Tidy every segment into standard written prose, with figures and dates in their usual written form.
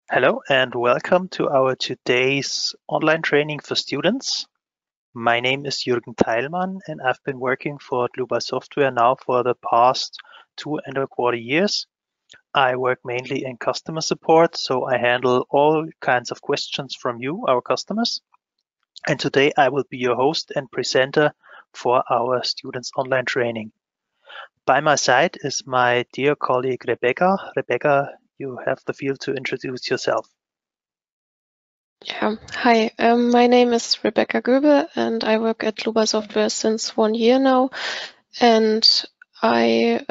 Hello and welcome to our today's online training for students. My name is Jürgen Teilmann and I've been working for Dlubal software now for the past 2.25 years. I work mainly in customer support, so I handle all kinds of questions from you, our customers. And today I will be your host and presenter for our students online training. By my side is my dear colleague Rebecca. Rebecca, you have the field to introduce yourself. Yeah, hi, my name is Rebecca Göbe and I work at Dlubal software since 1 year now. And I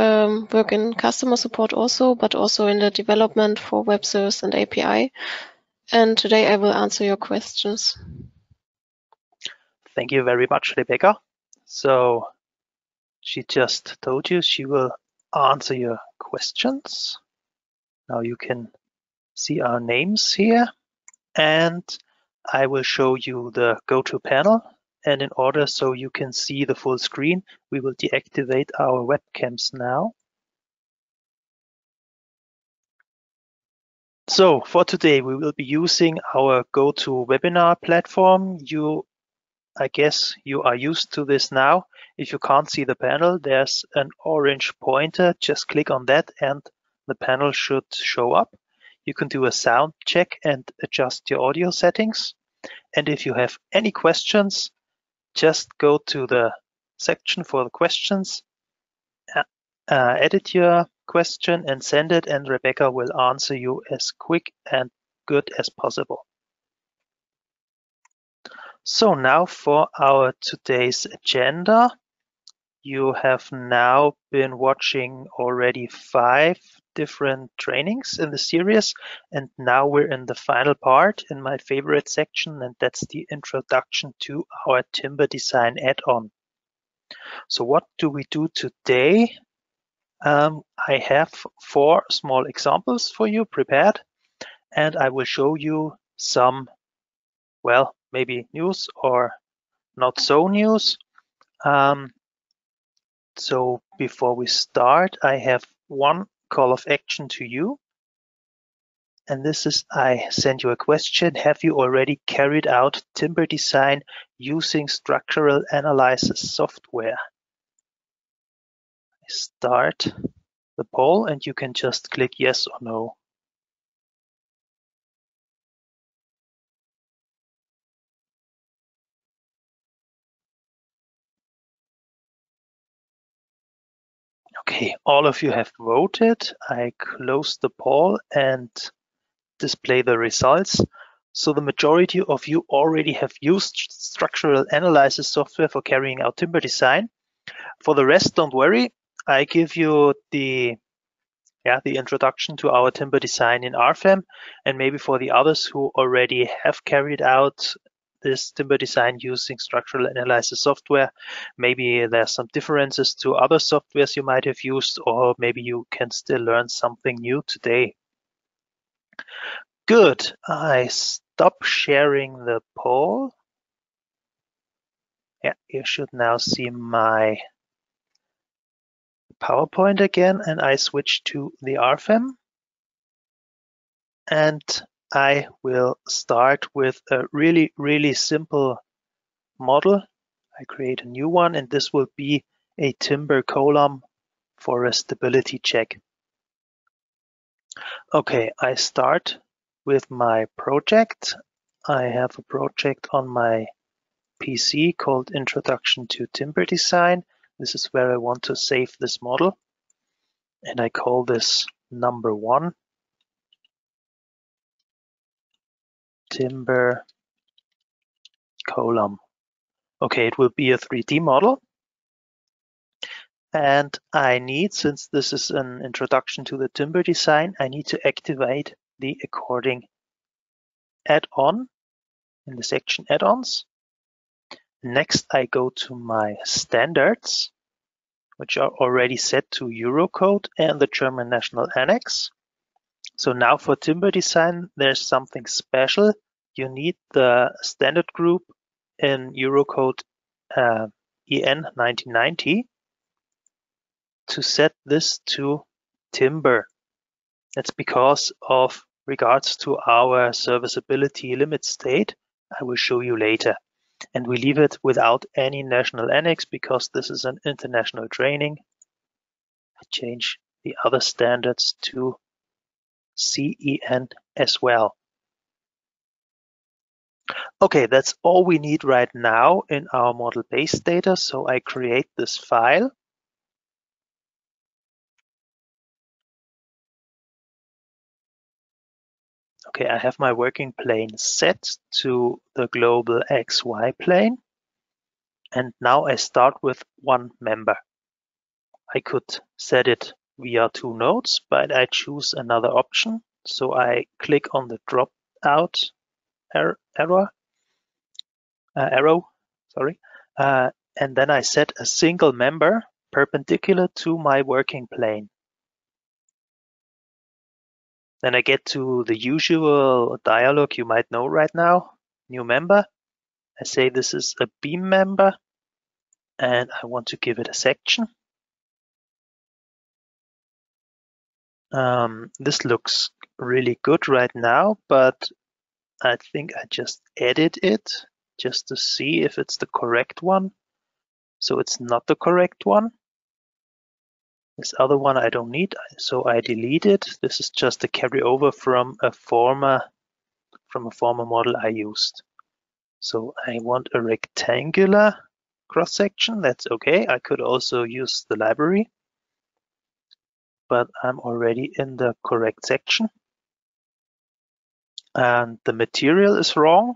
work in customer support also, but also in the development for web service and API. And today I will answer your questions. Thank you very much, Rebecca. So she just told you she will answer your questions. Now you can see our names here, and I will show you the go-to panel. And in order so you can see the full screen, we will deactivate our webcams now. So for today, we will be using our GoToWebinar platform. I guess you are used to this now. If you can't see the panel, there's an orange pointer. Just click on that and the panel should show up. You can do a sound check and adjust your audio settings. And if you have any questions, just go to the section for the questions, edit your question and send it, and Rebecca will answer you as quick and good as possible. So now for our today's agenda. You have now been watching already 5 different trainings in the series, and now we're in the final part in my favorite section, and that's the introduction to our timber design add-on. So what do we do today? I have 4 small examples for you prepared, and I will show you some, well, maybe news or not so news. So before we start, I have one call of action to you. And this is, I send you a question. Have you already carried out timber design using structural analysis software? I start the poll and you can just click yes or no. Okay, all of you have voted. I close the poll and display the results. So the majority of you already have used structural analysis software for carrying out timber design. For the rest, don't worry. I give you the introduction to our timber design in RFEM, and maybe for the others who already have carried out this timber design using structural analysis software, maybe there's some differences to other softwares you might have used, or maybe you can still learn something new today. Good, I stop sharing the poll. Yeah, you should now see my PowerPoint again, and I switch to the RFEM. And I will start with a really simple model. I create a new one, and this will be a timber column for a stability check. Okay, I start with my project. I have a project on my PC called Introduction to Timber Design. This is where I want to save this model. And I call this number 1. Timber column. Okay, it will be a 3D model. And I need, since this is an introduction to the timber design, I need to activate the according add-on in the section add-ons. Next, I go to my standards, which are already set to Eurocode and the German National Annex. So now for timber design, there's something special. You need the standard group in Eurocode EN 1990 to set this to timber. That's because of regards to our serviceability limit state, I will show you later. And we leave it without any national annex because this is an international training. I change the other standards to CEN as well. Okay, that's all we need right now in our model base data. So I create this file. Okay, I have my working plane set to the global XY plane. And now I start with one member. I could set it via two nodes, but I choose another option. So I click on the drop out arrow, and then I set a single member perpendicular to my working plane. Then I get to the usual dialog you might know right now, new member. I say this is a beam member and I want to give it a section. This looks really good right now, but I think I just edit it just to see if it's the correct one. So it's not the correct one. This other one I don't need, so I delete it. This is just a carryover from a former model I used. So I want a rectangular cross section. That's okay. I could also use the library, but I'm already in the correct section. And the material is wrong.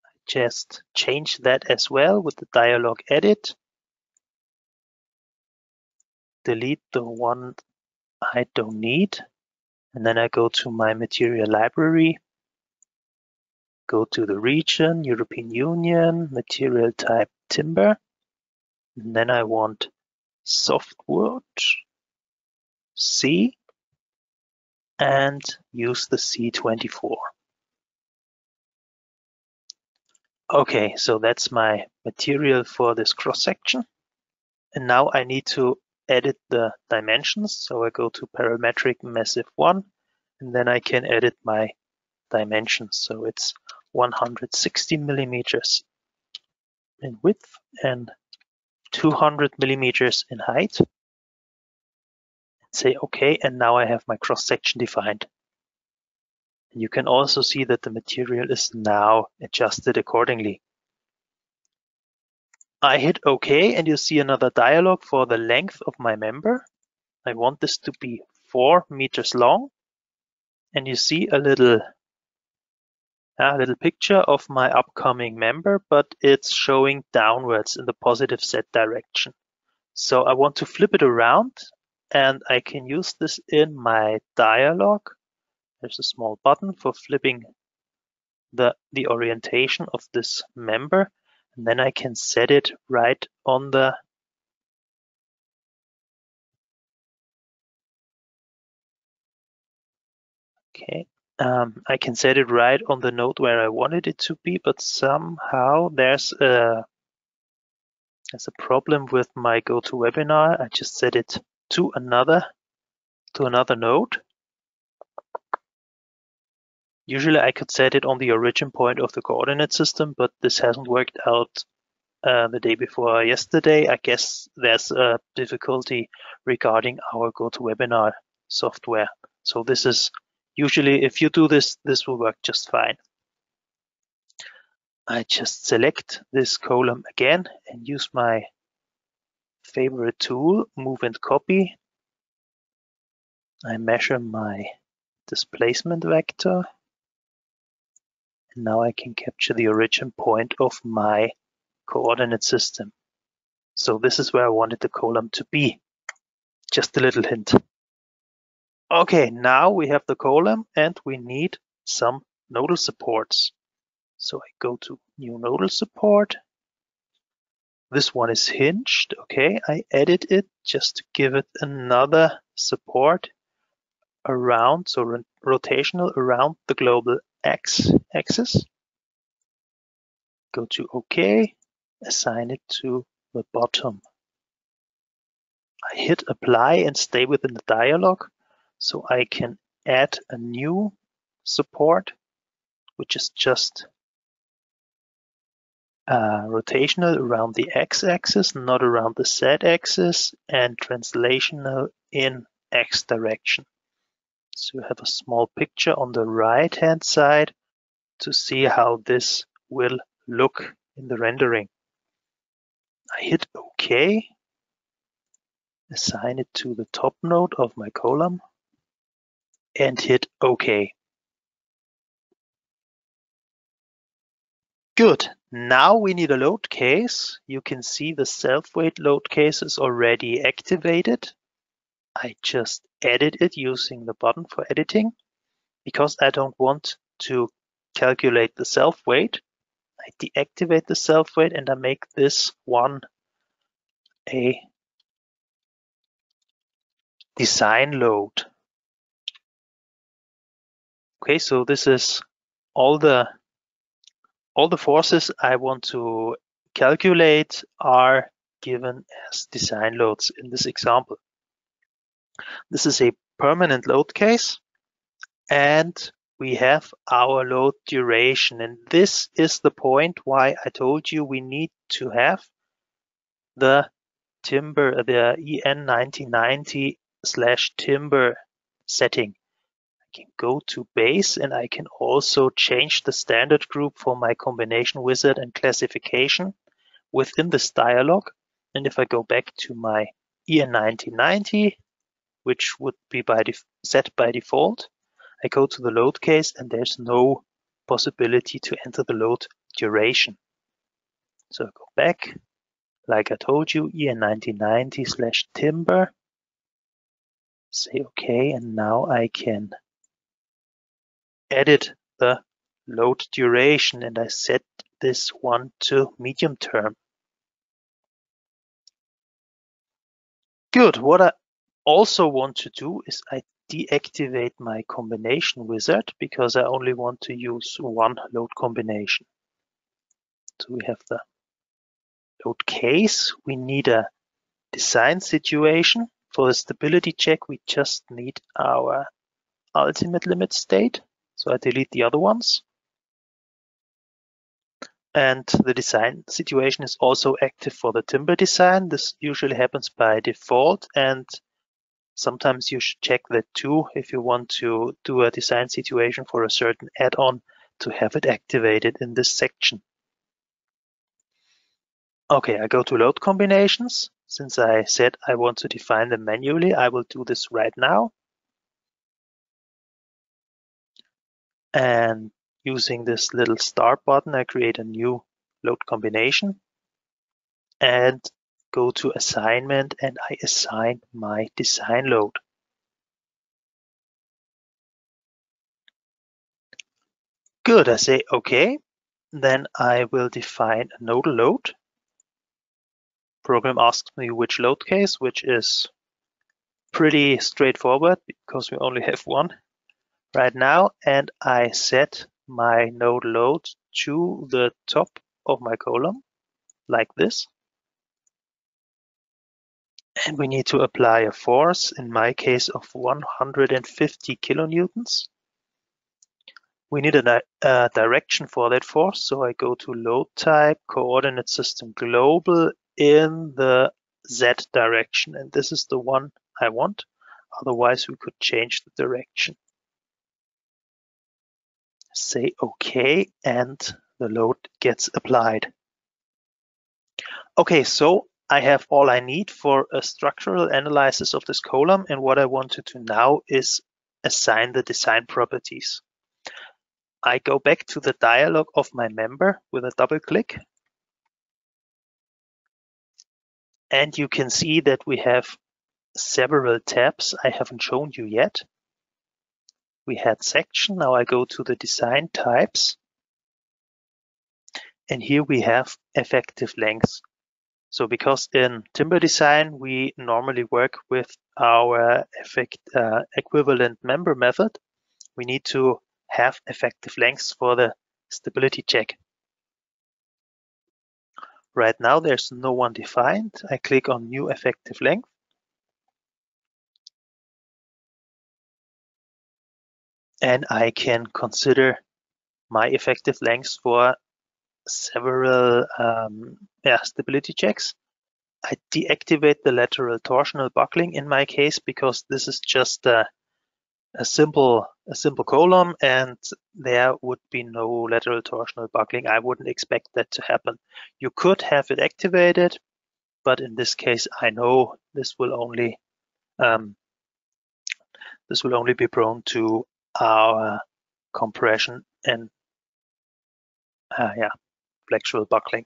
I just change that as well with the dialog edit. Delete the one I don't need. And then I go to my material library, go to the region, European Union, material type timber. And then I want softwood, C, and use the C24. Okay, so that's my material for this cross section. And now I need to edit the dimensions. So I go to parametric massive 1, and then I can edit my dimensions. So it's 160 millimeters in width and 200 millimeters in height. And say okay, and now I have my cross section defined. And you can also see that the material is now adjusted accordingly. I hit OK, and you see another dialog for the length of my member. I want this to be 4 meters long. And you see a little picture of my upcoming member, but it's showing downwards in the positive Z direction. So I want to flip it around, and I can use this in my dialog. There's a small button for flipping the orientation of this member. And then I can set it right on the I can set it right on the node where I wanted it to be, but somehow there's a problem with my GoToWebinar. I just set it to another node. Usually I could set it on the origin point of the coordinate system, but this hasn't worked out the day before yesterday. I guess there's a difficulty regarding our GoToWebinar software. So this is usually, if you do this, this will work just fine. I just select this column again and use my favorite tool, move and copy. I measure my displacement vector. And now I can capture the origin point of my coordinate system. So this is where I wanted the column to be. Just a little hint. Okay, now we have the column and we need some nodal supports. So I go to new nodal support. This one is hinged. Okay, I edit it just to give it another support around, so rotational around the global axis. Go to OK, assign it to the bottom. I hit apply and stay within the dialog so I can add a new support, which is just rotational around the x-axis, not around the z-axis, and translational in x direction. So you have a small picture on the right-hand side to see how this will look in the rendering. I hit OK, assign it to the top node of my column, and hit OK. Good. Now we need a load case. You can see the self-weight load case is already activated. I just edit it using the button for editing. Because I don't want to calculate the self-weight, I deactivate the self-weight and I make this one a design load. Okay, so this is all the forces I want to calculate are given as design loads in this example. This is a permanent load case, and we have our load duration, and this is the point why I told you we need to have the timber, the EN 1990/timber setting. I can go to base and I can also change the standard group for my combination wizard and classification within this dialog. And if I go back to my EN 1990, which would be set by default, I go to the load case and there's no possibility to enter the load duration. So I go back, like I told you, EN 1990/timber, say OK, and now I can edit the load duration and I set this one to medium term. Good. What I also want to do is I deactivate my combination wizard because I only want to use one load combination. So we have the load case. We need a design situation. For the stability check, we just need our ultimate limit state. So I delete the other ones. And the design situation is also active for the timber design. This usually happens by default, and sometimes you should check that too if you want to do a design situation for a certain add-on to have it activated in this section. Okay, I go to load combinations. Since I said I want to define them manually, I will do this right now. And using this little start button, I create a new load combination and go to assignment, and I assign my design load. Good, I say OK. Then I will define a nodal load. Program asks me which load case, which is pretty straightforward because we only have one right now, and I set my node load to the top of my column like this. And we need to apply a force, in my case of 150 kilonewtons. We need a direction for that force, so I go to load type, coordinate system global in the Z direction, and this is the one I want. Otherwise, we could change the direction. Say OK, and the load gets applied. Okay, so I have all I need for a structural analysis of this column, and what I want to do now is assign the design properties. I go back to the dialog of my member with a double click. And you can see that we have several tabs I haven't shown you yet. We had section, now I go to the design types. And here we have effective lengths. So because in timber design, we normally work with our equivalent member method, we need to have effective lengths for the stability check. Right now, there's no one defined. I click on new effective length. and I can consider my effective lengths for several stability checks. I deactivate the lateral torsional buckling in my case because this is just a simple column and there would be no lateral torsional buckling. I wouldn't expect that to happen. You could have it activated, but in this case, I know this will only be prone to our compression and flexural buckling.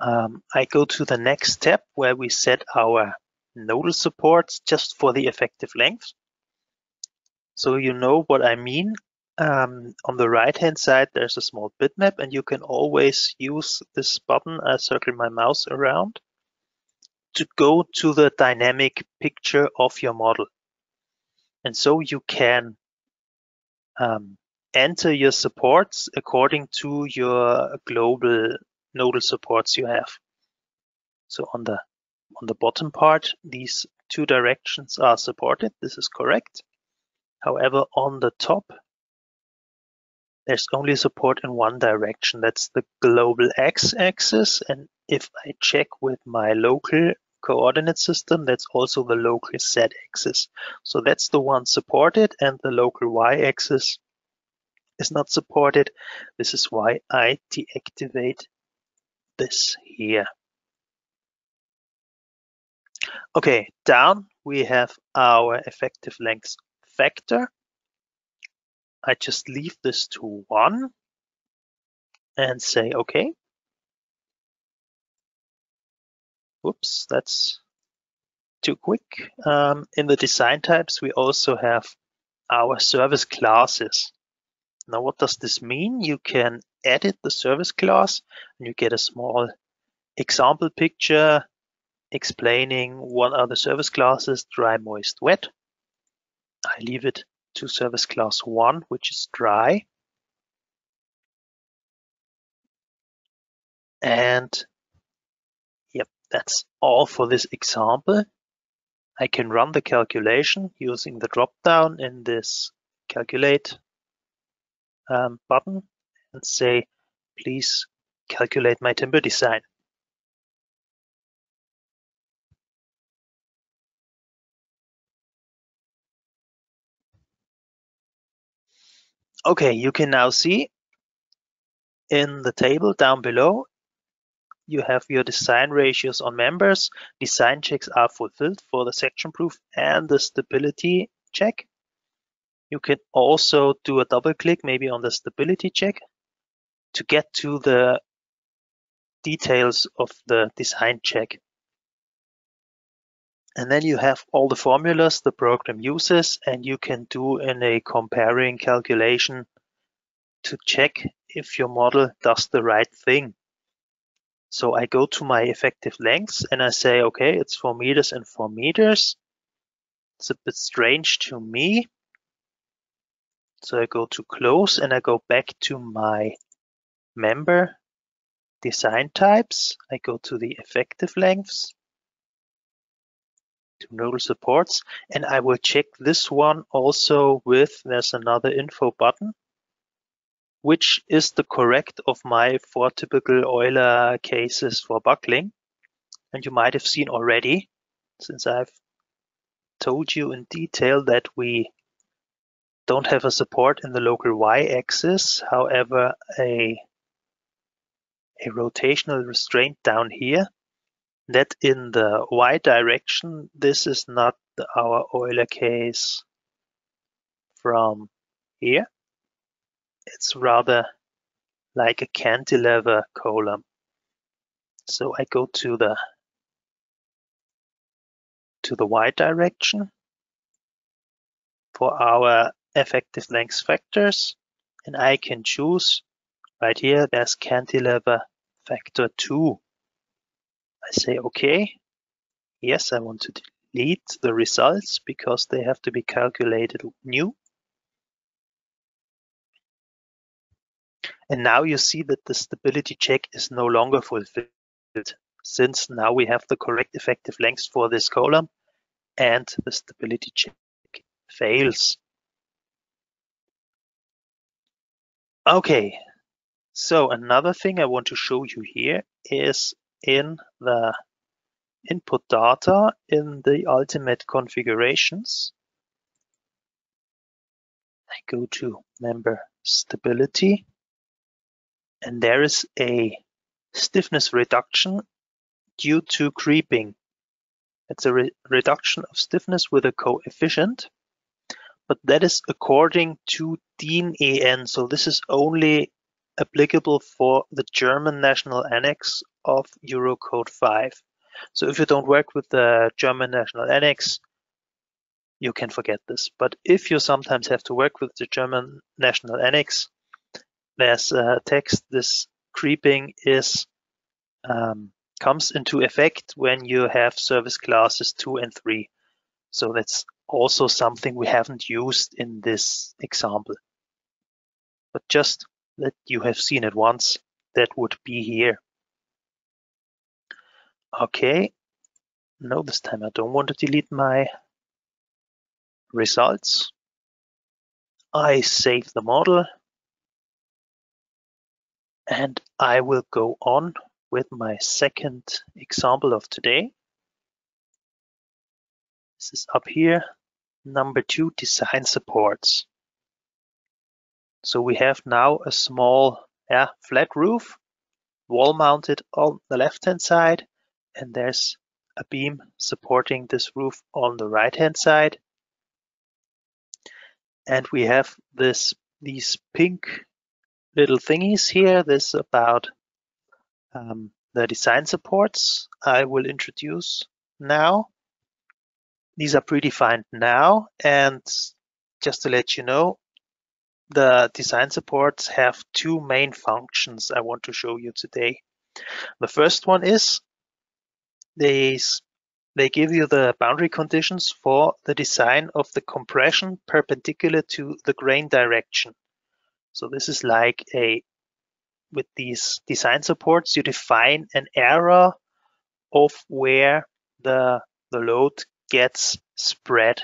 I go to the next step where we set our nodal supports just for the effective length. So you know what I mean. On the right-hand side, there's a small bitmap, and you can always use this button. I circle my mouse around to go to the dynamic picture of your model. And so you can enter your supports according to your global nodal supports you have. So on the bottom part, these two directions are supported. This is correct. However, on the top, there's only support in one direction. That's the global x-axis. And if I check with my local coordinate system, that's also the local z-axis. So that's the one supported, and the local y-axis is not supported. This is why I deactivate this here. Okay, down we have our effective length factor. I just leave this to 1 and say okay. Whoops, that's too quick. In the design types, we also have our service classes. Now, what does this mean? You can edit the service class and you get a small example picture explaining what are the service classes: dry, moist, wet. I leave it to service class 1, which is dry. And yep, that's all for this example. I can run the calculation using the drop-down in this calculate button and say, please calculate my timber design. Okay, you can now see in the table down below, you have your design ratios on members. Design checks are fulfilled for the section proof and the stability check. You can also do a double click maybe on the stability check to get to the details of the design check. And then you have all the formulas the program uses, and you can do in a comparing calculation to check if your model does the right thing. So I go to my effective lengths and I say, okay, it's 4 meters and 4 meters. It's a bit strange to me. So I go to close and I go back to my member design types. I go to the effective lengths, to nodal supports, and I will check this one also with, there's another info button, which is the correct of my 4 typical Euler cases for buckling. And you might have seen already, since I've told you in detail that we don't have a support in the local y-axis, however, a rotational restraint down here, that in the y direction, this is not our Euler case from here. It's rather like a cantilever column. So I go to the y direction for our effective length factors, and I can choose right here, there's cantilever factor 2. I say okay. Yes, I want to delete the results because they have to be calculated new. And now you see that the stability check is no longer fulfilled, since now we have the correct effective length for this column and the stability check fails. Okay, so another thing I want to show you here is in the input data in the ultimate configurations. I go to member stability, and there is a stiffness reduction due to creeping. It's a reduction of stiffness with a coefficient, but that is according to DIN EN. So this is only applicable for the German national annex of Eurocode 5. So if you don't work with the German national annex, you can forget this. But if you sometimes have to work with the German national annex, there's a text. This creeping is comes into effect when you have service classes 2 and 3. So that's also something we haven't used in this example. But just that you have seen it once, that would be here. Okay, no, this time I don't want to delete my results. I save the model and I will go on with my second example of today. This is up here, number 2, design supports. So we have now a small flat roof, wall mounted on the left hand side, and there's a beam supporting this roof on the right hand side. And we have these pink little thingies here. This is about the design supports I will introduce now. These are predefined now, and just to let you know, the design supports have 2 main functions I want to show you today. The first one is they give you the boundary conditions for the design of the compression perpendicular to the grain direction. So this is like with these design supports, you define an area of where the load gets spread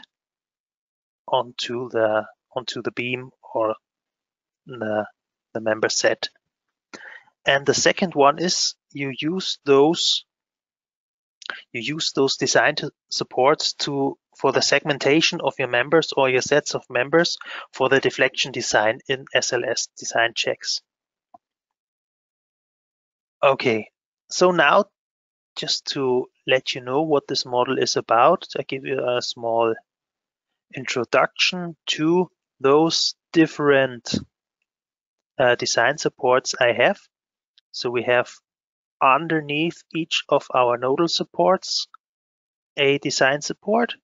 onto the beam or the member set. And the second one is you use those design supports for the segmentation of your members or your sets of members for the deflection design in SLS design checks. Okay, so now just to let you know what this model is about, I give you a small introduction to those different design supports I have. So we have underneath each of our nodal supports a design support,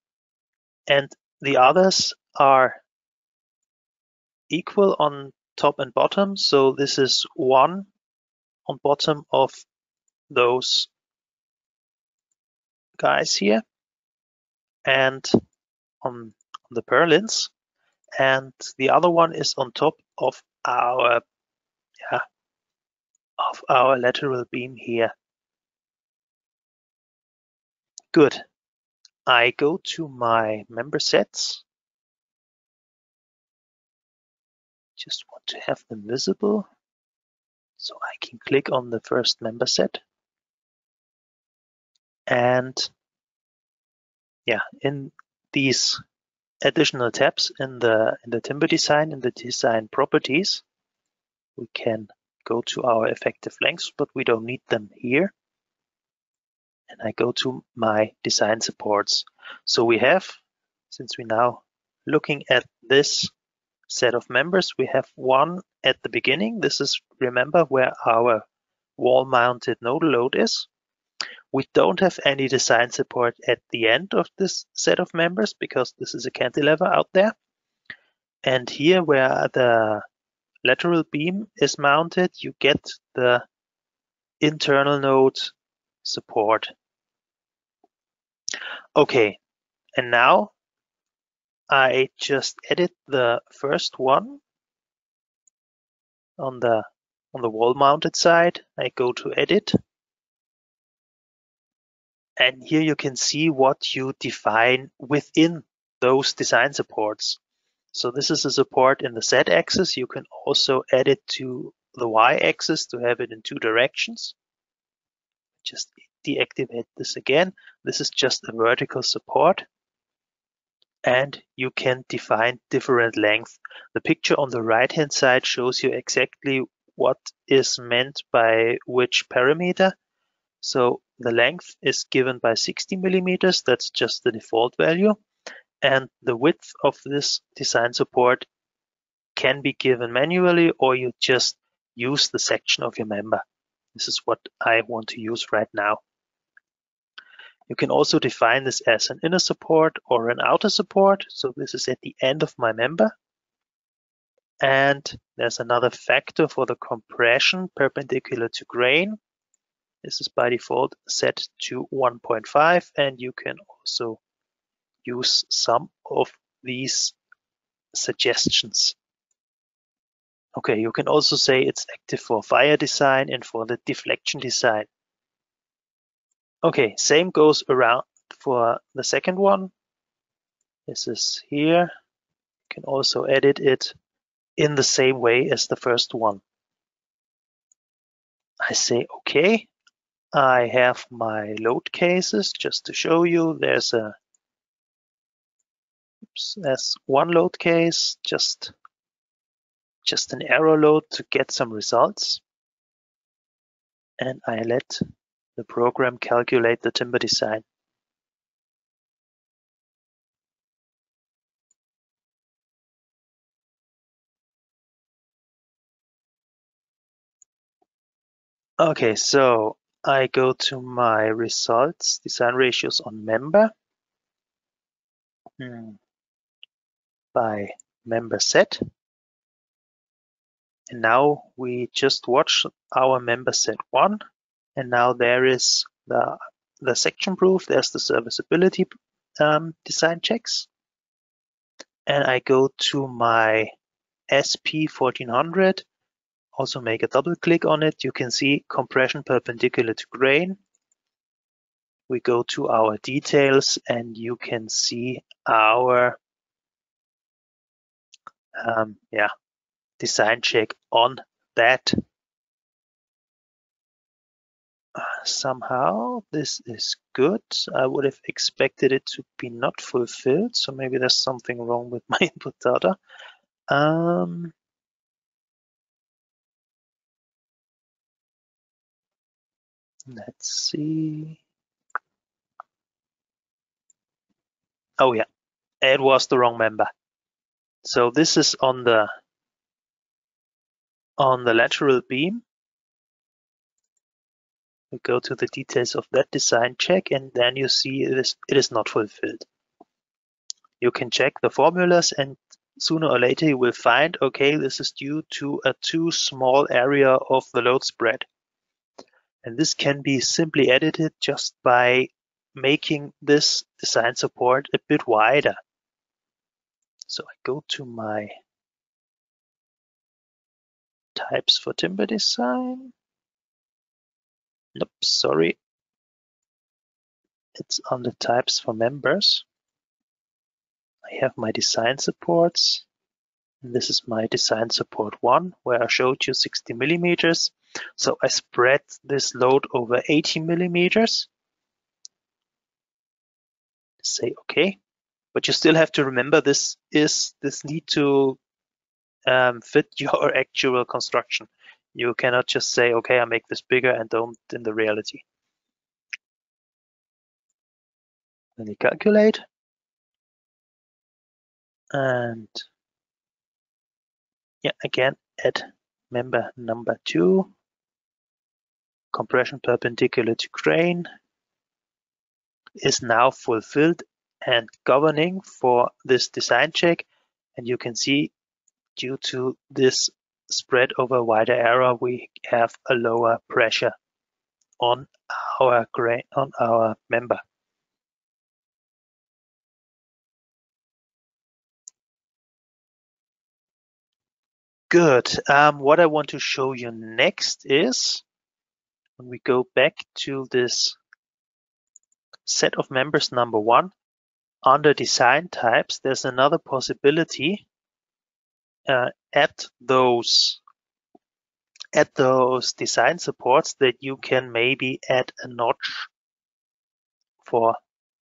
and the others are equal on top and bottom. So this is one on bottom of those guys here, and on the purlins, and the other one is on top of our lateral beam here. Good. I go to my member sets. Just want to have them visible, so I can click on the first member set. And in these additional tabs in the timber design, in the design properties, we can go to our effective lengths, but we don't need them here. And I go to my design supports. So we have, since we're now looking at this set of members, we have one at the beginning. This is, remember, where our wall-mounted nodal load is. We don't have any design support at the end of this set of members because this is a cantilever out there. And here where the lateral beam is mounted, you get the internal node support. Okay, and now I just edit the first one on the wall mounted side. I go to edit, and here you can see what you define within those design supports. So this is a support in the Z-axis. You can also add it to the Y-axis to have it in 2 directions. Just deactivate this again. This is just a vertical support. And you can define different length. The picture on the right-hand side shows you exactly what is meant by which parameter. So the length is given by 60 millimeters. That's just the default value. And the width of this design support can be given manually, or you just use the section of your member. This is what I want to use right now. You can also define this as an inner support or an outer support. So this is at the end of my member. And there's another factor for the compression perpendicular to grain. This is by default set to 1.5, and you can also use some of these suggestions. Okay, you can also say it's active for fire design and for the deflection design. Okay, same goes around for the second one. This is here. You can also edit it in the same way as the first one. I say okay. I have my load cases just to show you. There's one load case, just an error load to get some results. And I let the program calculate the timber design. Okay, so I go to my results, design ratios on member by member set. And now we just watch our member set 1. And now there is the section proof, there's the serviceability design checks. And I go to my SP1400, also make a double click on it. You can see compression perpendicular to grain. We go to our details and you can see our design check on that. Somehow this is good. I would have expected it to be not fulfilled, so maybe there's something wrong with my input data. Let's see. Oh yeah, it was the wrong member. So this is on the lateral beam. We go to the details of that design check, and then you see it is not fulfilled. You can check the formulas, and sooner or later you will find, okay, this is due to a too small area of the load spread. And this can be simply edited just by making this design support a bit wider. So I go to my types for timber design. Nope, sorry. It's on the types for members. I have my design supports. And this is my design support 1, where I showed you 60 millimeters. So I spread this load over 80 millimeters. Say okay, but you still have to remember this need to fit your actual construction. You cannot just say, okay, I make this bigger and don't in the reality. Then you calculate. And yeah, again, add member number 2, compression perpendicular to grain is now fulfilled and governing for this design check. And you can see due to this spread over wider area, we have a lower pressure on our grain, on our member. Good. What I want to show you next is when we go back to this set of members number 1, under design types, there's another possibility add those design supports that you can maybe add a notch for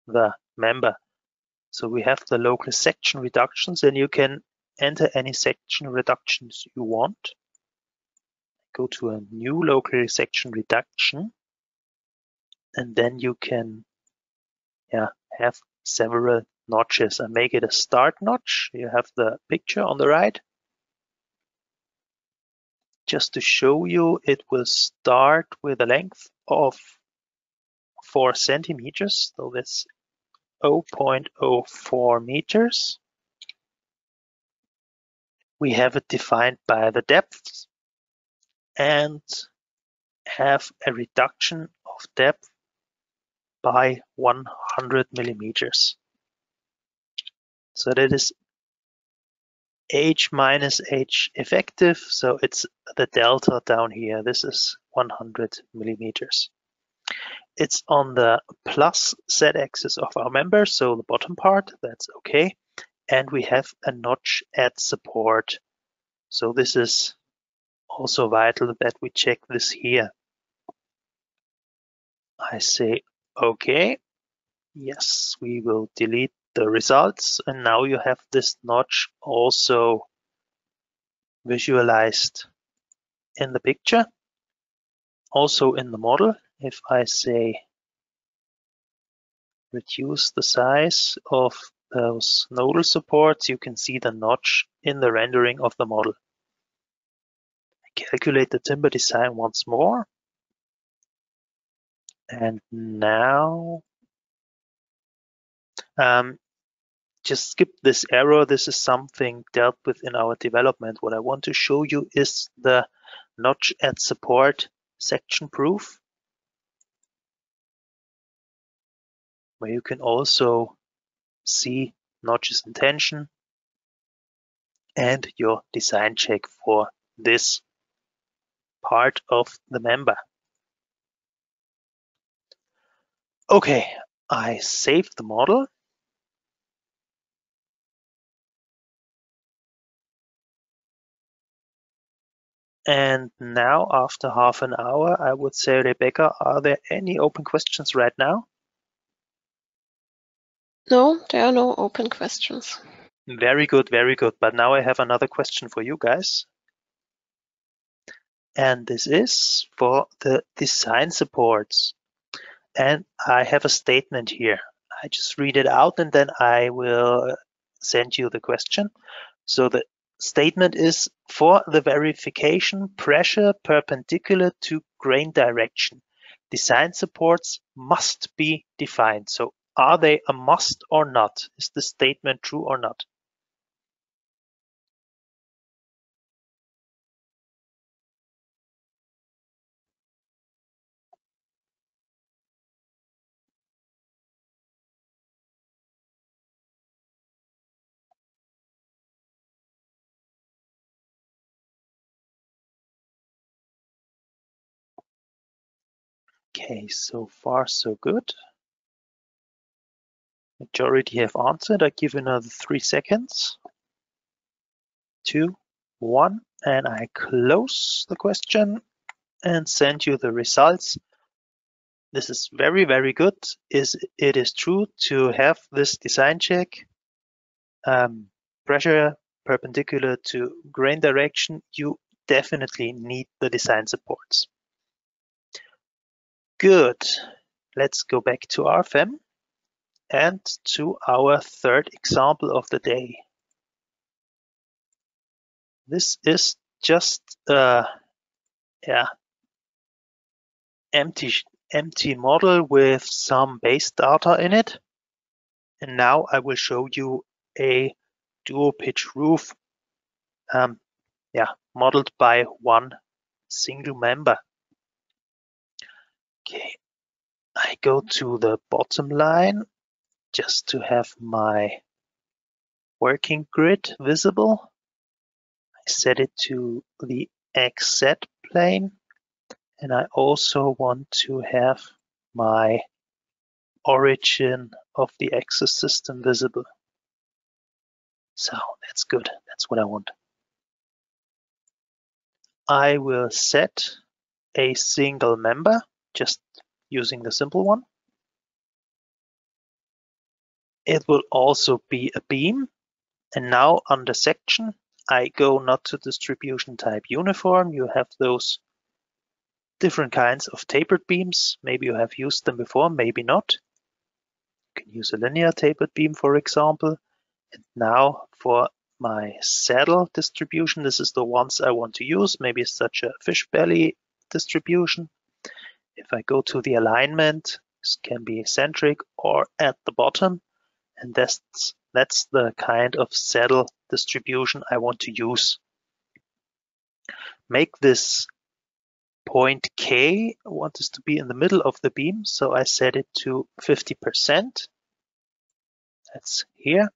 the member. So we have the local section reductions, and you can enter any section reductions you want. Go to a new local section reduction, and then you can have several notches and make it a start notch. You have the picture on the right. Just to show you, it will start with a length of 4 centimeters. So that's 0.04 meters. We have it defined by the depth and have a reduction of depth by 100 millimeters. So that is H minus H effective. So it's the delta down here. This is 100 millimeters. It's on the plus z-axis of our member, so the bottom part, that's okay. And we have a notch at support. So this is also vital that we check this here. I say okay. Yes, we will delete the results. And now you have this notch also visualized in the picture, also in the model. If I say reduce the size of those nodal supports, you can see the notch in the rendering of the model. I calculate the timber design once more. And now, just skip this error. This is something dealt with in our development. What I want to show you is the notch at support section proof, where you can also see notches in tension and your design check for this part of the member. Okay, I saved the model. And now, after half an hour, I would say, Rebecca, are there any open questions right now? No, there are no open questions. Very good, very good. But now I have another question for you guys. And this is for the design supports. And I have a statement here. I just read it out and then I will send you the question. So the statement is, for the verification pressure perpendicular to grain direction, design supports must be defined. So are they a must or not? Is the statement true or not? Okay, so far so good. Majority have answered. I give another 3 seconds. 2, 1, and I close the question and send you the results. This is very, very good. It is true to have this design check. Pressure perpendicular to grain direction, you definitely need the design supports. Good. Let's go back to RFEM and to our third example of the day. This is just empty model with some base data in it. And now I will show you a dual pitch roof, modeled by one single member. Okay, I go to the bottom line just to have my working grid visible. I set it to the XZ plane, and I also want to have my origin of the axis system visible. So that's good. That's what I want. I will set a single member, just using the simple one. It will also be a beam. And now under section, I go not to distribution type uniform. You have those different kinds of tapered beams. Maybe you have used them before, maybe not. You can use a linear tapered beam, for example. And now for my saddle distribution, this is the ones I want to use, maybe such a fish belly distribution. If I go to the alignment, this can be eccentric or at the bottom, and that's the kind of saddle distribution I want to use. Make this point K, I want this to be in the middle of the beam, so I set it to 50%. That's here.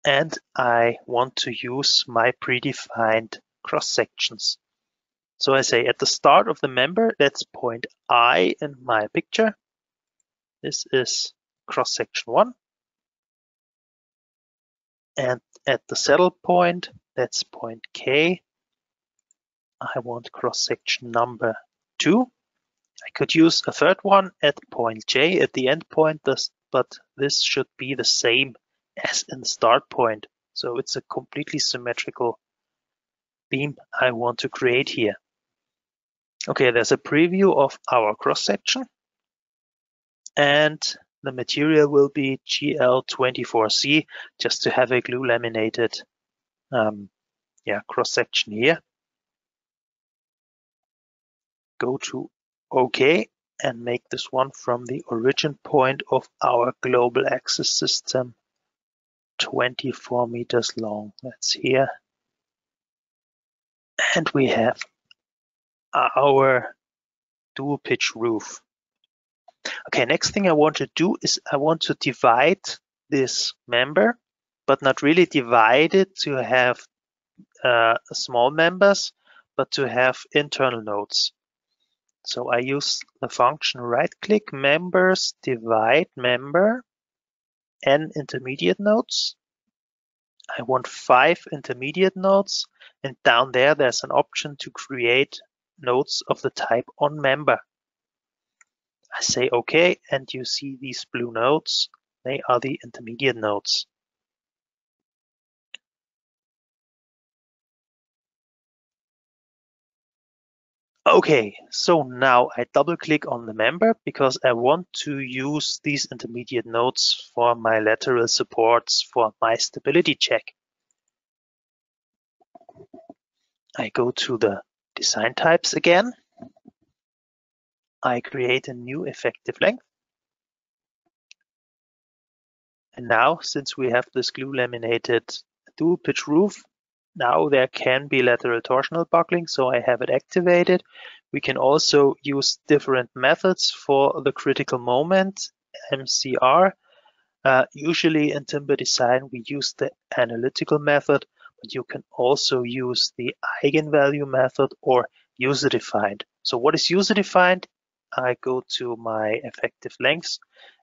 And I want to use my predefined cross sections. So I say at the start of the member, that's point I in my picture. This is cross section 1. And at the saddle point, that's point K, I want cross section number 2. I could use a third one at point J at the end point, but this should be the same as in the start point. So it's a completely symmetrical beam I want to create here. Okay, there's a preview of our cross section, and the material will be GL24C, just to have a glue laminated cross section here. Go to OK and make this one from the origin point of our global axis system 24 meters long. That's here. And we have our dual pitch roof. Okay, next thing I want to do is I want to divide this member, but not really divide it to have small members, but to have internal nodes. So I use the function right-click members, divide member, n intermediate nodes. I want 5 intermediate nodes, and down there's an option to create nodes of the type on member. I say OK, and you see these blue nodes. They are the intermediate nodes. Okay, so now I double click on the member because I want to use these intermediate nodes for my lateral supports for my stability check. I go to the design types again. I create a new effective length. And now, since we have this glue laminated dual pitch roof, now there can be lateral torsional buckling, so I have it activated. We can also use different methods for the critical moment, MCR. Usually in timber design, we use the analytical method, but you can also use the eigenvalue method or user-defined. So what is user-defined? I go to my effective lengths,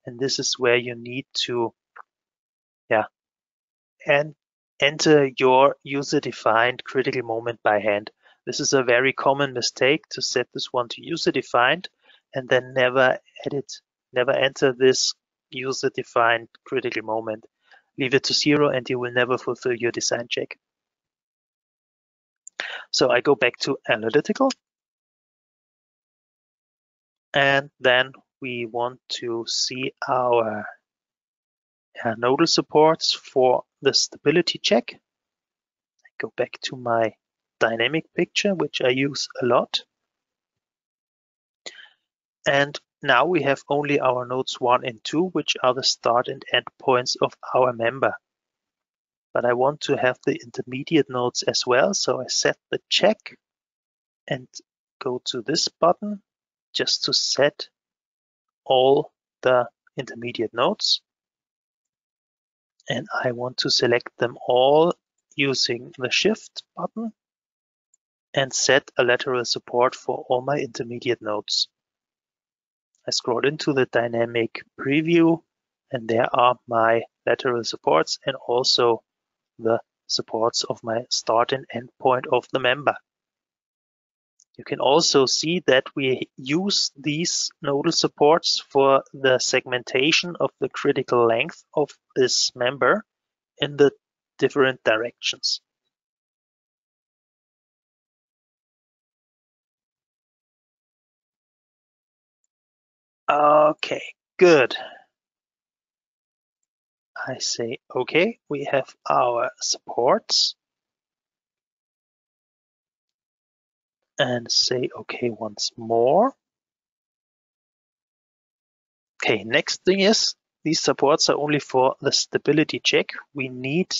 and this is where you need to and enter your user-defined critical moment by hand. This is a very common mistake, to set this one to user-defined and then never enter this user-defined critical moment. Leave it to 0 and you will never fulfill your design check. So I go back to analytical, and then we want to see our nodal supports for the stability check. I go back to my dynamic picture, which I use a lot. And now we have only our nodes 1 and 2, which are the start and end points of our member. But I want to have the intermediate nodes as well, so I set the check and go to this button just to set all the intermediate nodes. And I want to select them all using the Shift button and set a lateral support for all my intermediate nodes. I scroll into the dynamic preview, and there are my lateral supports and also the supports of my start and end point of the member. You can also see that we use these nodal supports for the segmentation of the critical length of this member in the different directions. Okay, good. I say, okay, we have our supports. And say, okay, once more. Okay, next thing is, these supports are only for the stability check. We need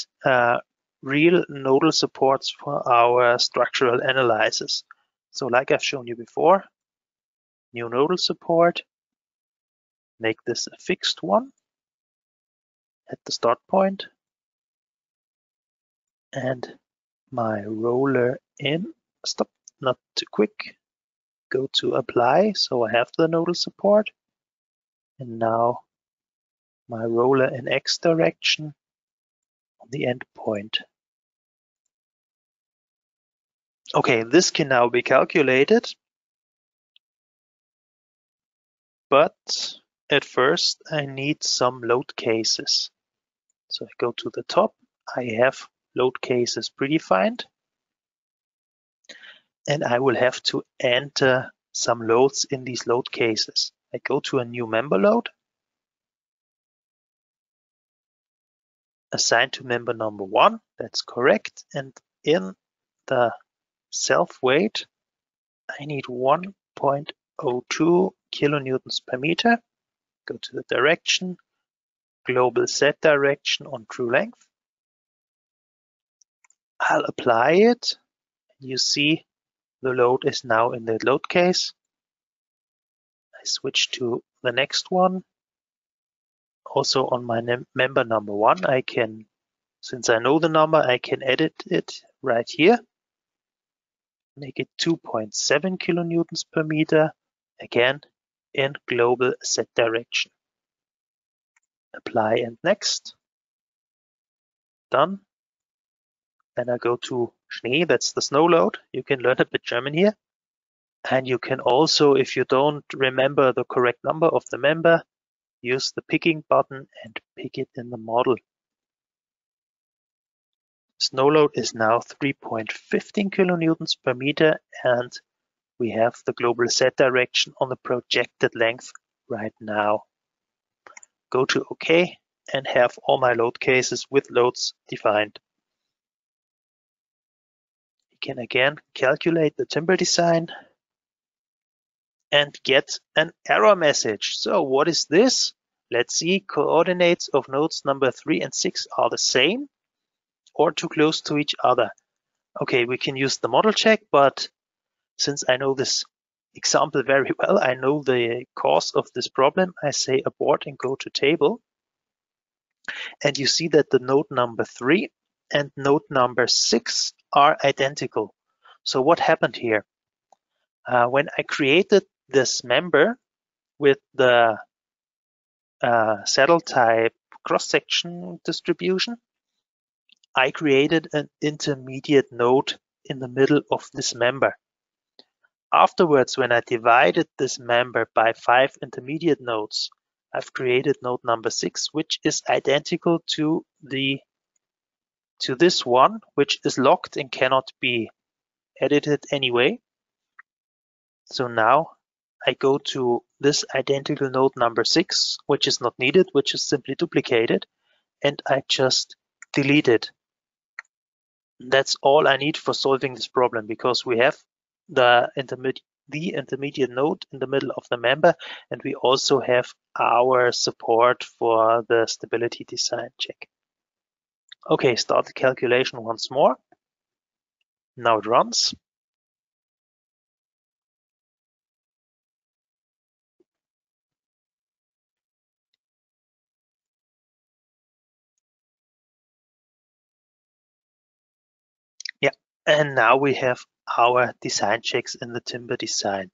real nodal supports for our structural analysis. So like I've shown you before, new nodal support, make this a fixed one at the start point, and my roller in, stop, not too quick, go to apply, so I have the nodal support, and now my roller in X direction on the end point. Okay, this can now be calculated, but at first I need some load cases. So I go to the top, I have load cases predefined, and I will have to enter some loads in these load cases. I go to a new member load, assign to member number 1, that's correct, and in the self-weight, I need 1.02 kilonewtons per meter. Go to the direction, global Z direction on true length. I'll apply it. You see the load is now in the load case. I switch to the next one. Also on my member number 1, I can, since I know the number, I can edit it right here. Make it 2.7 kilonewtons per meter, again in global Z direction. Apply and next. Done. Then I go to Schnee, that's the snow load. You can learn a bit German here. And you can also, if you don't remember the correct number of the member, use the picking button and pick it in the model. Snow load is now 3.15 kilonewtons per meter, and we have the global Z direction on the projected length right now. Go to OK and have all my load cases with loads defined. You can again calculate the timber design and get an error message. So what is this? Let's see, coordinates of nodes number 3 and 6 are the same or too close to each other. Okay, we can use the model check, but since I know this example very well, I know the cause of this problem, I say abort and go to table. And you see that the node number 3 and node number 6 are identical. So what happened here? When I created this member with the saddle type cross-section distribution, I created an intermediate node in the middle of this member. Afterwards, when I divided this member by 5 intermediate nodes, I've created node number 6, which is identical to this one, which is locked and cannot be edited anyway. So now I go to this identical node number 6, which is not needed, which is simply duplicated, and I just delete it. That's all I need for solving this problem, because we have the intermediate node in the middle of the member, and we also have our support for the stability design check. Okay, start the calculation once more. Now it runs. Yeah, and now we have our design checks in the timber design.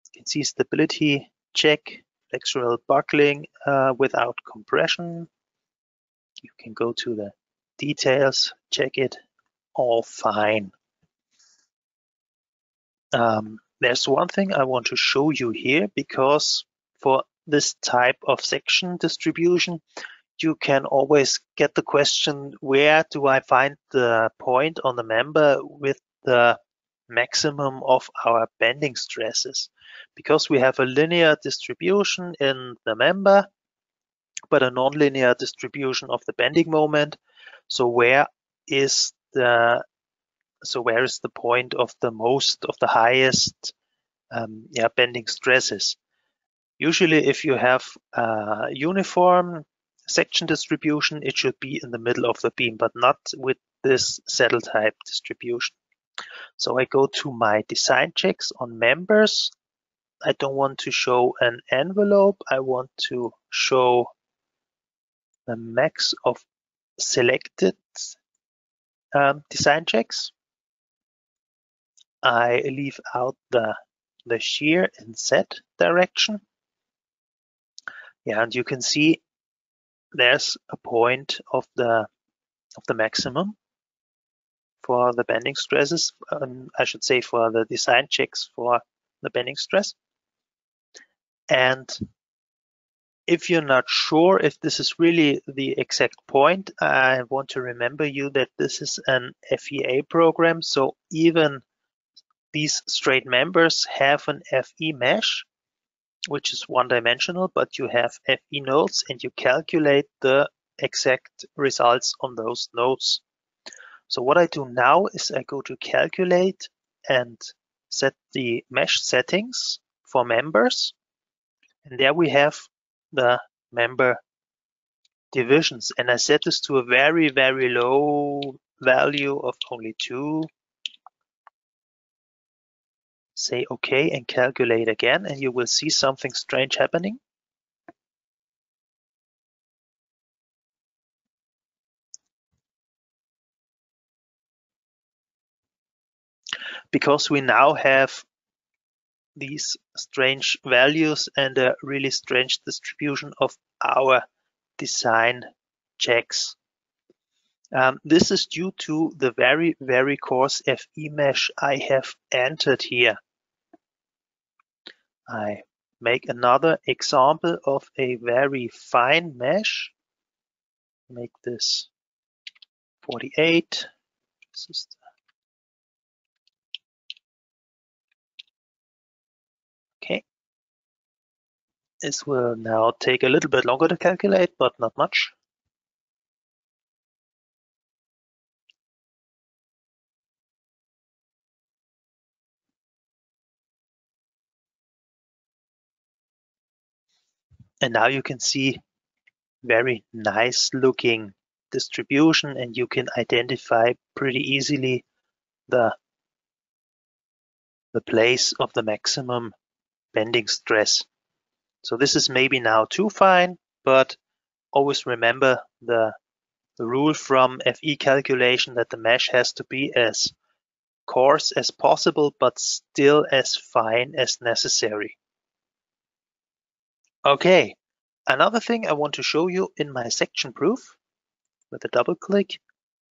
You can see stability check, flexural buckling without compression. You can go to the details, check it, all fine. There's one thing I want to show you here, because for this type of section distribution, you can always get the question, where do I find the point on the member with the maximum of our bending stresses? Because we have a linear distribution in the member, but a nonlinear distribution of the bending moment. So where is the point of the highest bending stresses? Usually, if you have a uniform section distribution, it should be in the middle of the beam, but not with this saddle type distribution. So I go to my design checks on members. I don't want to show an envelope. I want to show the max of selected design checks. I leave out the shear in Z direction. Yeah, and you can see there's a point of the maximum for the bending stresses. I should say for the design checks for the bending stress. And if you're not sure if this is really the exact point, I want to remember you that this is an FEA program. So even these straight members have an FE mesh, which is one-dimensional, but you have FE nodes and you calculate the exact results on those nodes. So what I do now is I go to calculate and set the mesh settings for members. And there we have the member divisions. And I set this to a very, very low value of only 2. Say OK and calculate again, and you will see something strange happening. Because we now have these strange values and a really strange distribution of our design checks. This is due to the very, very coarse FE mesh I have entered here. I make another example of a very fine mesh. Make this 48. This is okay. This will now take a little bit longer to calculate, but not much. And now you can see very nice looking distribution, and you can identify pretty easily the place of the maximum bending stress. So this is maybe now too fine, but always remember the rule from FE calculation that the mesh has to be as coarse as possible, but still as fine as necessary. Okay, another thing I want to show you in my section proof with a double click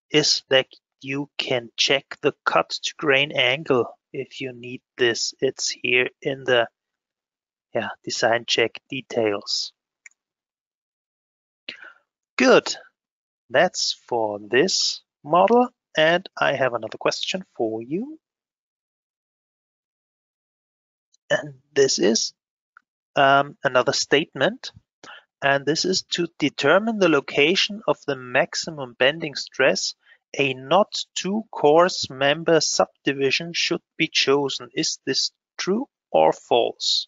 is that you can check the cut to grain angle if you need this. It's here in the design check details. Good, that's for this model. And I have another question for you. And this is another statement. And this is to determine the location of the maximum bending stress, a not too coarse member subdivision should be chosen. Is this true or false?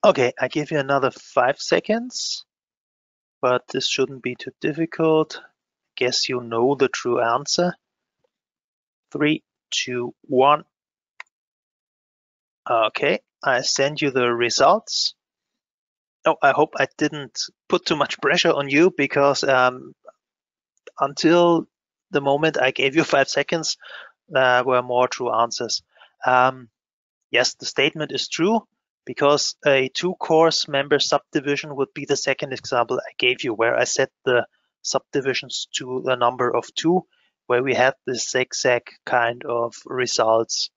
Okay, I give you another 5 seconds, but this shouldn't be too difficult. Guess you know the true answer. 3, 2, 1. Okay, I send you the results. Oh, I hope I didn't put too much pressure on you, because until the moment I gave you 5 seconds, there were more true answers. Yes, the statement is true, because a 2-course member subdivision would be the second example I gave you, where I set the subdivisions to the number of 2, where we had this exact kind of results.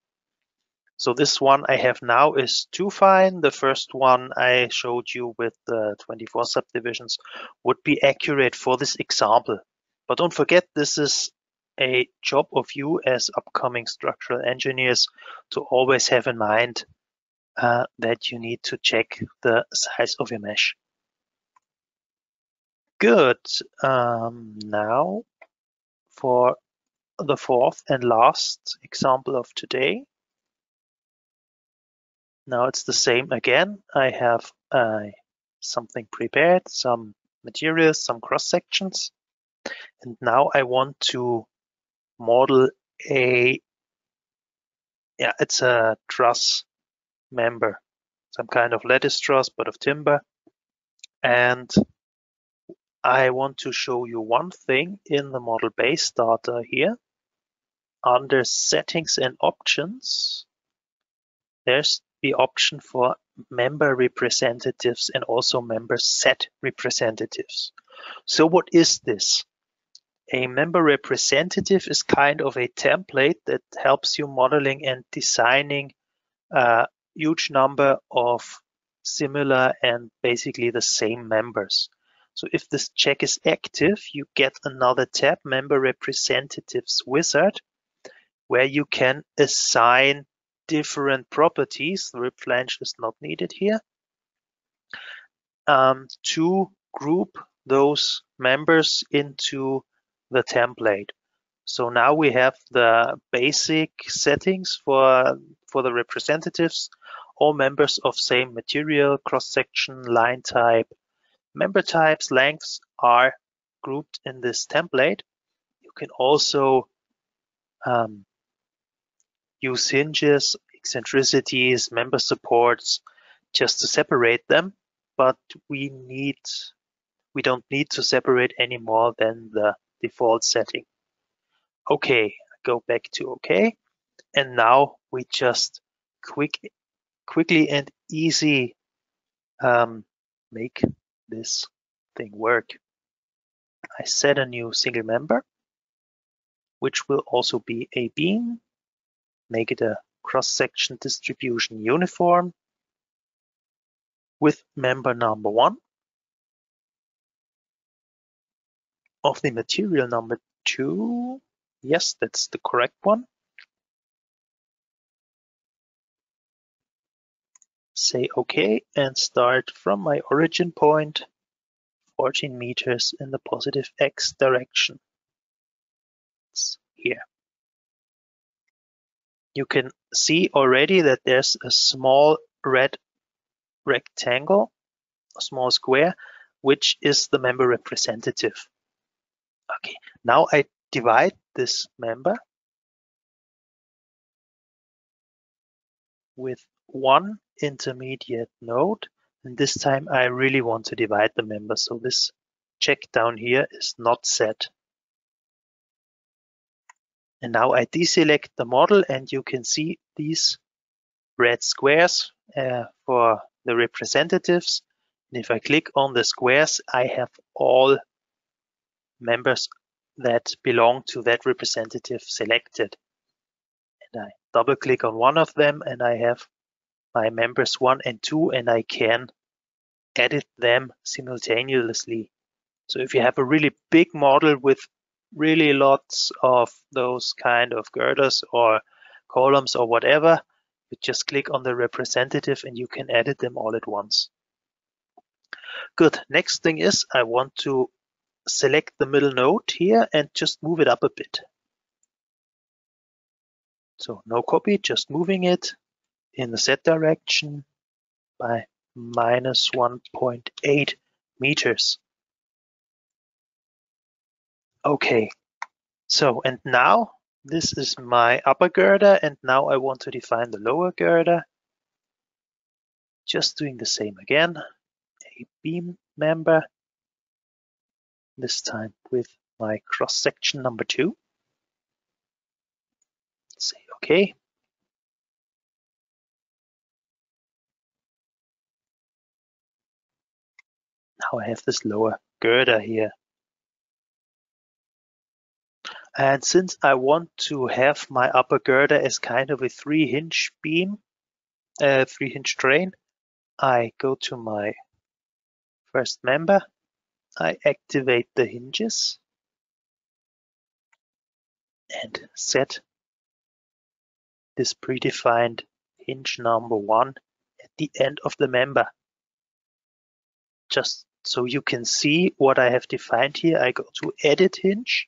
So this one I have now is 2 fine. The first one I showed you with the 24 subdivisions would be accurate for this example. But don't forget, this is a job of you as upcoming structural engineers to always have in mind that you need to check the size of your mesh. Good. Now for the fourth and last example of today. Now it's the same again. I have something prepared, some materials, some cross sections, and now I want to model it's a truss member, some kind of lattice truss, but of timber. And I want to show you one thing in the model base data here. Under settings and options, there's the option for member representatives and also member set representatives. So what is this? A member representative is kind of a template that helps you modeling and designing a huge number of similar and basically the same members. So if this check is active, you get another tab, Member Representatives Wizard, where you can assign different properties. The rib flange is not needed here, to group those members into the template. So now we have the basic settings for the representatives, all members of same material, cross-section, line type. Member types, lengths are grouped in this template. You can also use hinges, eccentricities, member supports just to separate them, but we don't need to separate any more than the default setting. Okay, go back to OK. And now we just quickly and easy make this thing work. I set a new single member, which will also be a beam. Make it a cross-section distribution uniform with member number 1 of the material number 2. Yes, that's the correct one. Say OK and start from my origin point, 14 meters in the positive X direction. It's here. You can see already that there's a small red rectangle, a small square, which is the member representative. Okay, now I divide this member with one intermediate node, and this time I really want to divide the member, so this check down here is not set. And now I deselect the model, and you can see these red squares for the representatives. And if I click on the squares, I have all members that belong to that representative selected. And I double click on one of them, and I have my members 1 and 2, and I can edit them simultaneously. So if you have a really big model with really lots of those kind of girders or columns or whatever, you just click on the representative and you can edit them all at once. Good. Next thing is I want to select the middle node here and just move it up a bit. So no copy, just moving it in the Z direction by minus 1.8 meters. Okay, so and now this is my upper girder, and now I want to define the lower girder. Just doing the same again, a beam member, this time with my cross section number 2. Say okay. Now I have this lower girder here. And since I want to have my upper girder as kind of a 3-hinge beam, 3-hinge train, I go to my first member, I activate the hinges and set this predefined hinge number 1 at the end of the member. Just so you can see what I have defined here, I go to edit hinge.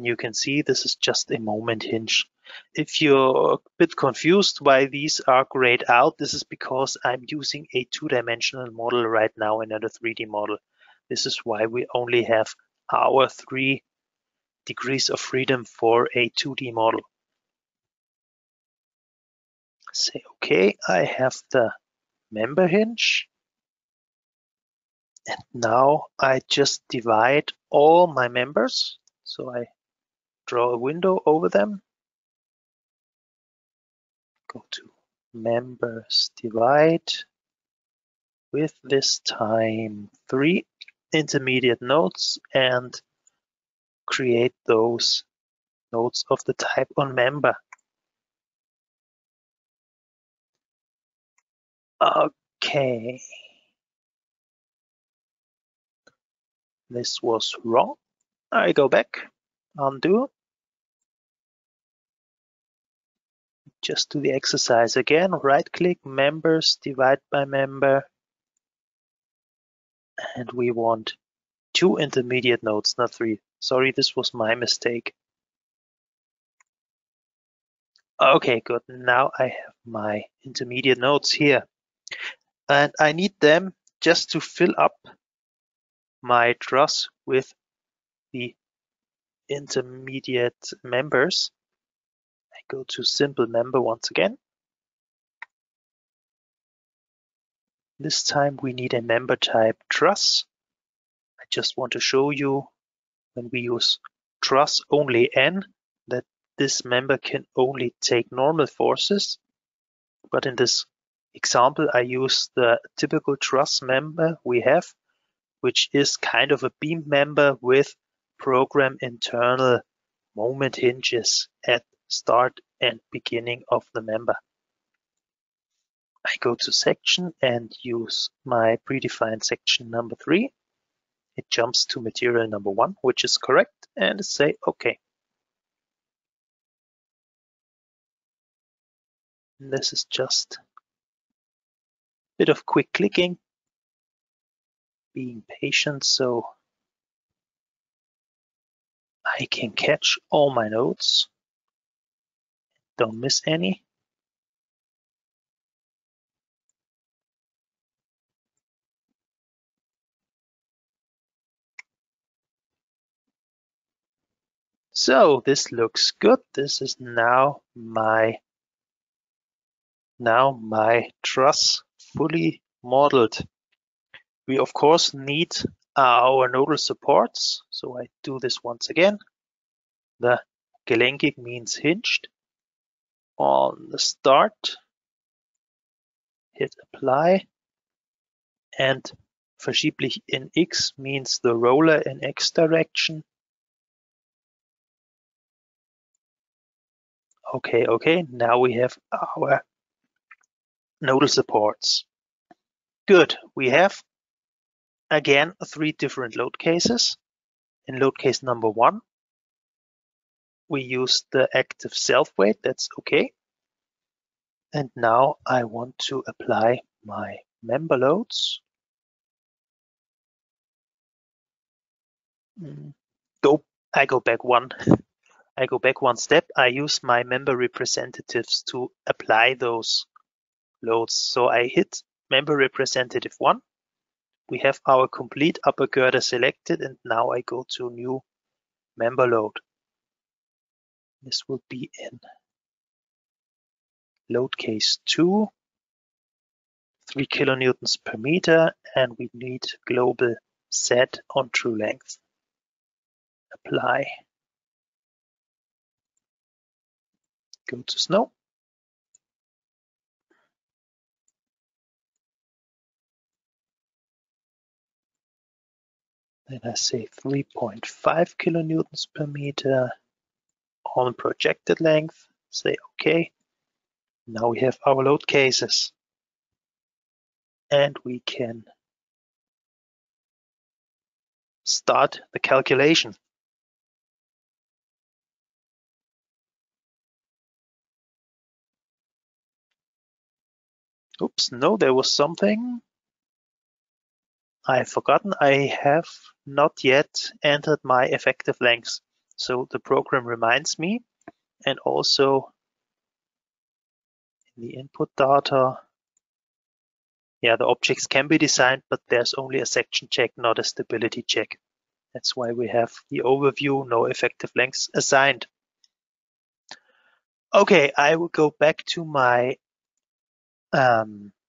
You can see this is just a moment hinge. If you're a bit confused why these are grayed out, this is because I'm using a 2-dimensional model right now and not a 3D model. This is why we only have our 3 degrees of freedom for a 2D model. Say okay, I have the member hinge. And now I just divide all my members. So I draw a window over them. Go to members divide with this time 3 intermediate nodes and create those nodes of the type on member. Okay. This was wrong. I go back, undo. Just do the exercise again, right click, members, divide by member. And we want 2 intermediate nodes, not 3. Sorry, this was my mistake. Okay, good. Now I have my intermediate nodes here. And I need them just to fill up my truss with the intermediate members. I go to simple member once again. This time we need a member type truss. I just want to show you when we use truss only N that this member can only take normal forces. But in this example, I use the typical truss member we have, which is kind of a beam member with program internal moment hinges at start and beginning of the member. I go to section and use my predefined section number 3. It jumps to material number 1, which is correct, and say OK. And this is just a bit of quick clicking, being patient so I can catch all my nodes, don't miss any. So this looks good. This is now my truss fully modeled. We of course need our nodal supports. So I do this once again. The gelenkig means hinged. On the start, hit apply, and verschieblich in X means the roller in X direction. Okay, now we have our nodal supports. Good, we have again 3 different load cases. In load case number 1, we use the active self-weight, that's okay. And now I want to apply my member loads. I go back one step. I use my member representatives to apply those loads. So I hit member representative 1. We have our complete upper girder selected, and now I go to new member load. This will be in load case 2, 3 kilonewtons per meter, and we need global set on true length. Apply. Go to snow. Then I say 3.5 kilonewtons per meter on projected length. Say OK. Now we have our load cases. And we can start the calculation. Oops, no, there was something I've forgotten. I have not yet entered my effective lengths. So the program reminds me, and also in the input data, yeah, the objects can be designed, but there's only a section check, not a stability check. That's why we have the overview, no effective lengths assigned. Okay, I will go back to my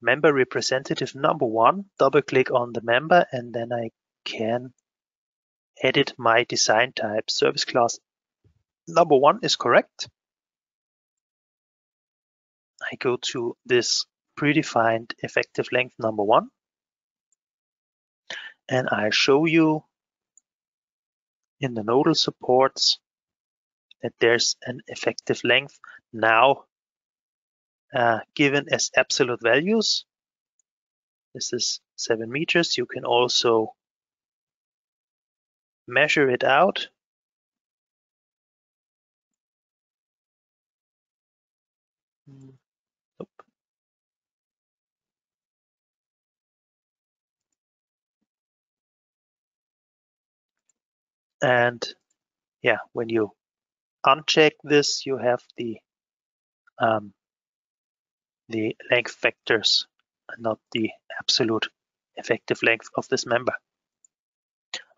member representative number 1, double click on the member, and then I can edit my design type. Service class number 1 is correct. I go to this predefined effective length number 1, and I show you in the nodal supports that there's an effective length now given as absolute values. This is 7 meters. You can also measure it out. And yeah, when you uncheck this, you have the length factors and not the absolute effective length of this member.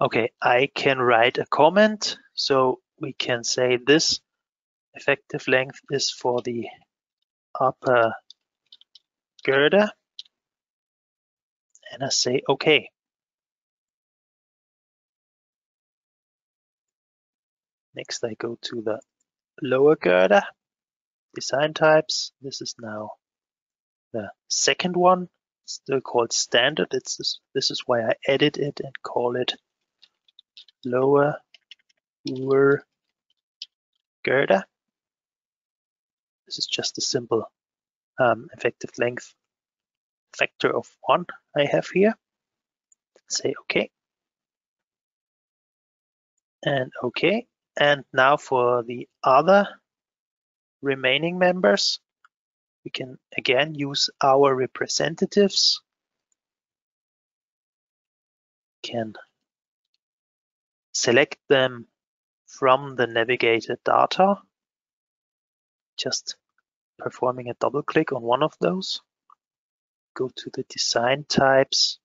Okay, I can write a comment, so we can say this effective length is for the upper girder, and I say OK. Next, I go to the lower girder, design types. This is now the second one, still called standard. This is why I edit it and call it lower girder. This is just a simple effective length factor of 1 I have here. Say OK. And OK. And now for the other remaining members, we can again use our representatives. Can select them from the navigated data, just performing a double click on one of those. Go to the design types,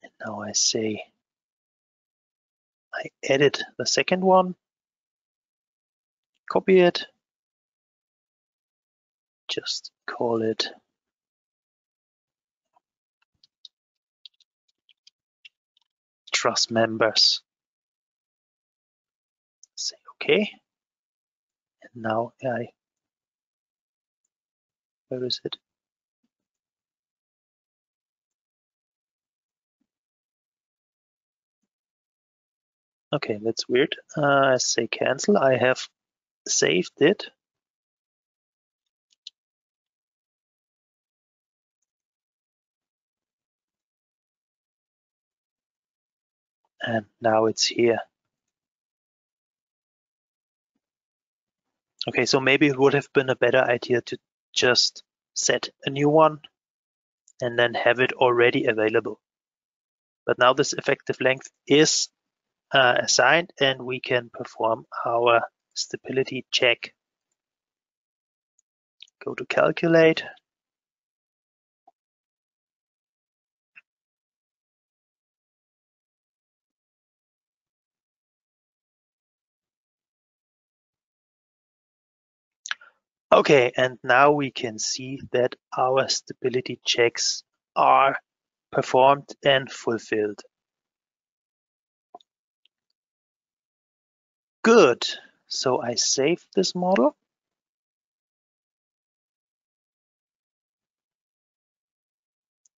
and now I say I edit the second one, copy it, just call it truss members. Say OK. And now where is it? Okay, that's weird. I say cancel. I have saved it. And now it's here. Okay, so maybe it would have been a better idea to just set a new one and then have it already available. But now this effective length is assigned, and we can perform our stability check. go to calculate. Okay, and now we can see that our stability checks are performed and fulfilled. Good. So I save this model.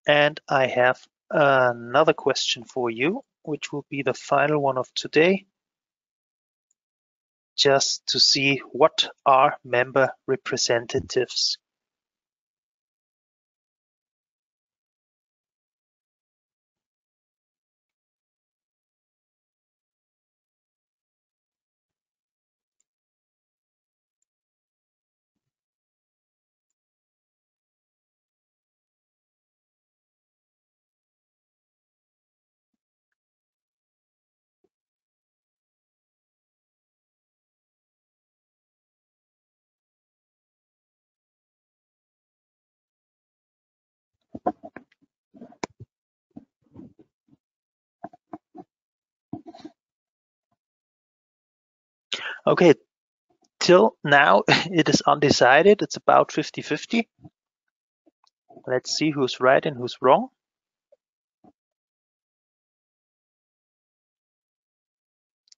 And I have another question for you, which will be the final one of today, just to see what are member representatives. Okay, till now it is undecided. It's about 50-50. Let's see who's right and who's wrong.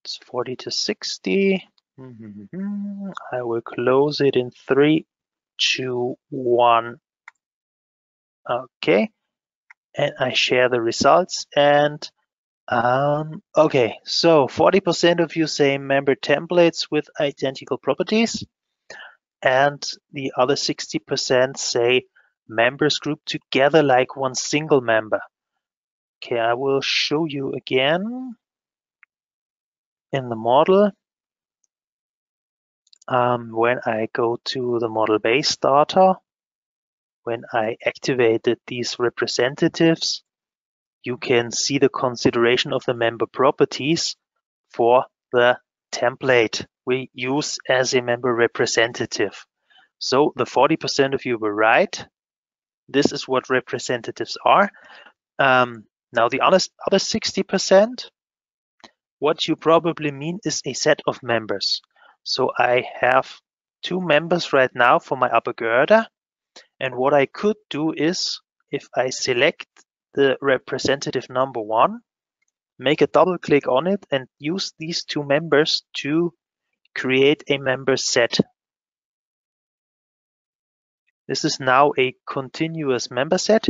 It's 40-60. I will close it in 3, 2, 1. Okay, and I share the results. And okay, so 40% of you say member templates with identical properties, and the other 60% say members grouped together like one single member. Okay, I will show you again in the model. When I go to the model base data, when I activated these representatives, you can see the consideration of the member properties for the template we use as a member representative. So the 40% of you were right. This is what representatives are. Now the other 60%, what you probably mean is a set of members. So I have 2 members right now for my upper girder. And what I could do is, if I select the representative number 1, make a double click on it and use these 2 members to create a member set. This is now a continuous member set.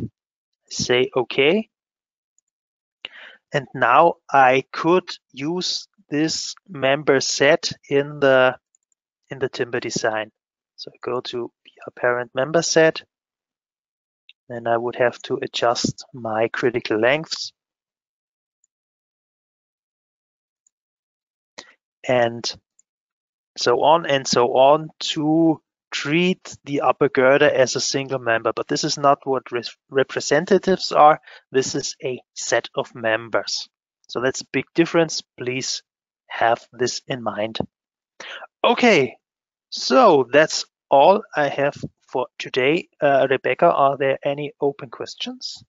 Say OK. And now I could use this member set in the timber design. So I go to apparent member set. Then I would have to adjust my critical lengths. And so on to treat the upper girder as a single member. But this is not what representatives are. This is a set of members. So that's a big difference. Please have this in mind. Okay, so that's all I have for today. Rebecca, are there any open questions?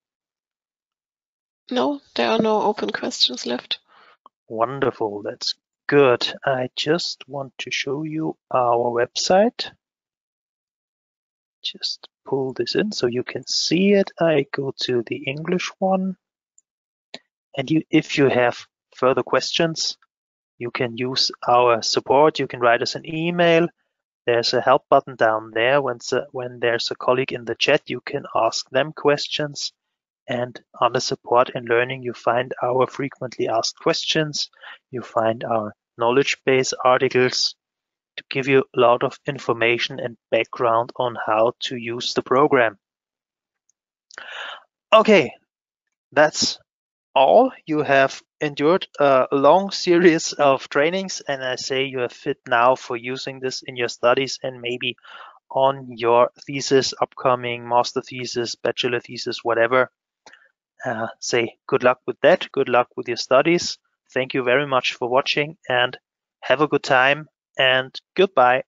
No, there are no open questions left. Wonderful, that's good. I just want to show you our website. Just pull this in so you can see it. I go to the English one. And if you have further questions, you can use our support. You can write us an email. There's a help button down there. When there's a colleague in the chat, you can ask them questions. And under support and learning, you find our frequently asked questions. You find our knowledge base articles to give you a lot of information and background on how to use the program. Okay, that's all. You have endured a long series of trainings, and I say you are fit now for using this in your studies and maybe on your thesis, upcoming master thesis, bachelor thesis, whatever. Say good luck with that. Good luck with your studies. Thank you very much for watching and have a good time and goodbye.